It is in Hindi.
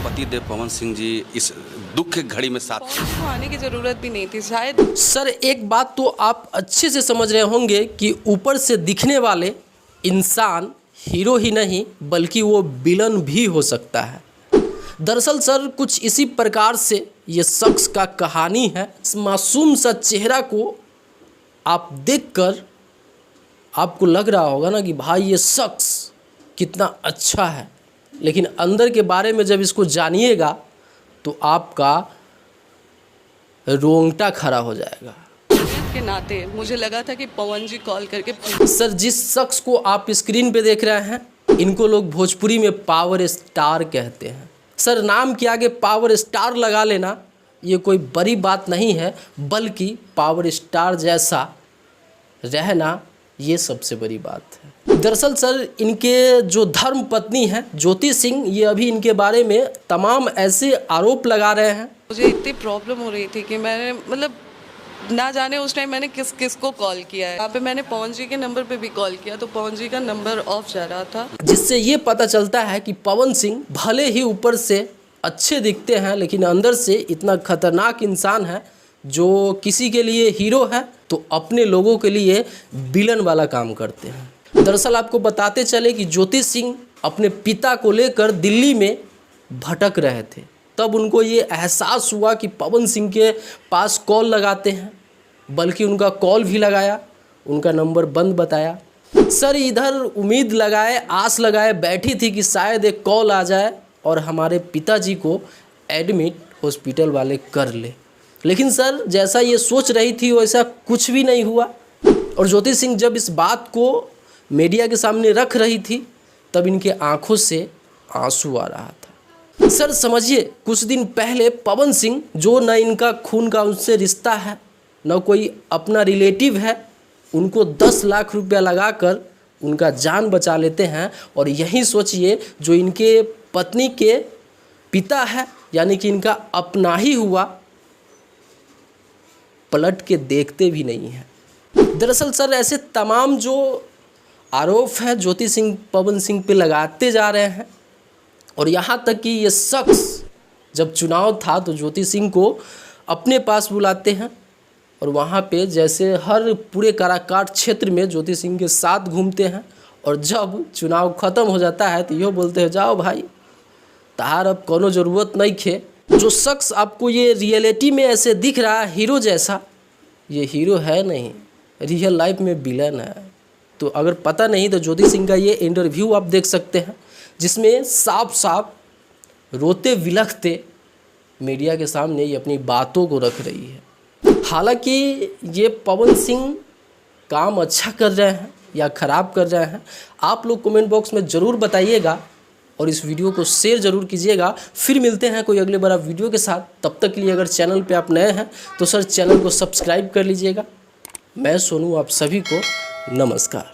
पतिदेव पवन सिंह जी इस दुख के घड़ी में साथ को आने की ज़रूरत भी नहीं थी शायद। सर एक बात तो आप अच्छे से समझ रहे होंगे कि ऊपर से दिखने वाले इंसान हीरो ही नहीं बल्कि वो विलन भी हो सकता है। दरअसल सर कुछ इसी प्रकार से ये शख्स का कहानी है। इस मासूम सा चेहरा को आप देखकर आपको लग रहा होगा ना कि भाई ये शख्स कितना अच्छा है, लेकिन अंदर के बारे में जब इसको जानिएगा तो आपका रोंगटा खड़ा हो जाएगा। के नाते मुझे लगा था कि पवन जी कॉल करके सर जिस शख्स को आप स्क्रीन पे देख रहे हैं इनको लोग भोजपुरी में पावर स्टार कहते हैं। सर नाम के आगे पावर स्टार लगा लेना ये कोई बड़ी बात नहीं है, बल्कि पावर स्टार जैसा रहना ये सबसे बड़ी बात है। दरअसल सर इनके जो धर्म पत्नी हैं ज्योति सिंह, ये अभी इनके बारे में तमाम ऐसे आरोप लगा रहे हैं। मुझे इतनी प्रॉब्लम हो रही थी कि मैंने मतलब ना जाने उस टाइम मैंने किस को कॉल किया है। यहाँ पे मैंने पवन जी के नंबर पे भी कॉल किया तो पवन जी का नंबर ऑफ जा रहा था, जिससे ये पता चलता है कि पवन सिंह भले ही ऊपर से अच्छे दिखते हैं लेकिन अंदर से इतना खतरनाक इंसान है जो किसी के लिए हीरो है तो अपने लोगों के लिए विलन वाला काम करते हैं। दरअसल आपको बताते चले कि ज्योति सिंह अपने पिता को लेकर दिल्ली में भटक रहे थे, तब उनको ये एहसास हुआ कि पवन सिंह के पास कॉल लगाते हैं, बल्कि उनका कॉल भी लगाया, उनका नंबर बंद बताया। सर इधर उम्मीद लगाए आस लगाए बैठी थी कि शायद एक कॉल आ जाए और हमारे पिताजी को एडमिट हॉस्पिटल वाले कर ले, लेकिन सर जैसा ये सोच रही थी वैसा कुछ भी नहीं हुआ। और ज्योति सिंह जब इस बात को मीडिया के सामने रख रही थी तब इनके आंखों से आंसू आ रहा था। सर समझिए कुछ दिन पहले पवन सिंह जो न इनका खून का उनसे रिश्ता है न कोई अपना रिलेटिव है, उनको 10 लाख रुपया लगाकर उनका जान बचा लेते हैं। और यही सोचिए जो इनके पत्नी के पिता है यानी कि इनका अपना ही हुआ, पलट के देखते भी नहीं हैं। दरअसल सर ऐसे तमाम जो आरोप है ज्योति सिंह पवन सिंह पे लगाते जा रहे हैं, और यहाँ तक कि ये शख्स जब चुनाव था तो ज्योति सिंह को अपने पास बुलाते हैं और वहाँ पे जैसे हर पूरे काराकाट क्षेत्र में ज्योति सिंह के साथ घूमते हैं, और जब चुनाव ख़त्म हो जाता है तो यो बोलते हैं जाओ भाई तार अब कोनो ज़रूरत नहीं खे। जो शख्स आपको ये रियलिटी में ऐसे दिख रहा है हीरो जैसा, ये हीरो है नहीं, रियल लाइफ में विलन है। तो अगर पता नहीं तो ज्योति सिंह का ये इंटरव्यू आप देख सकते हैं जिसमें साफ साफ रोते विलखते मीडिया के सामने ये अपनी बातों को रख रही है। हालांकि ये पवन सिंह काम अच्छा कर रहे हैं या ख़राब कर रहे हैं, आप लोग कमेंट बॉक्स में ज़रूर बताइएगा और इस वीडियो को शेयर ज़रूर कीजिएगा। फिर मिलते हैं कोई अगले बड़ा वीडियो के साथ। तब तक के लिए अगर चैनल पे आप नए हैं तो सर चैनल को सब्सक्राइब कर लीजिएगा। मैं सोनू आप सभी को नमस्कार।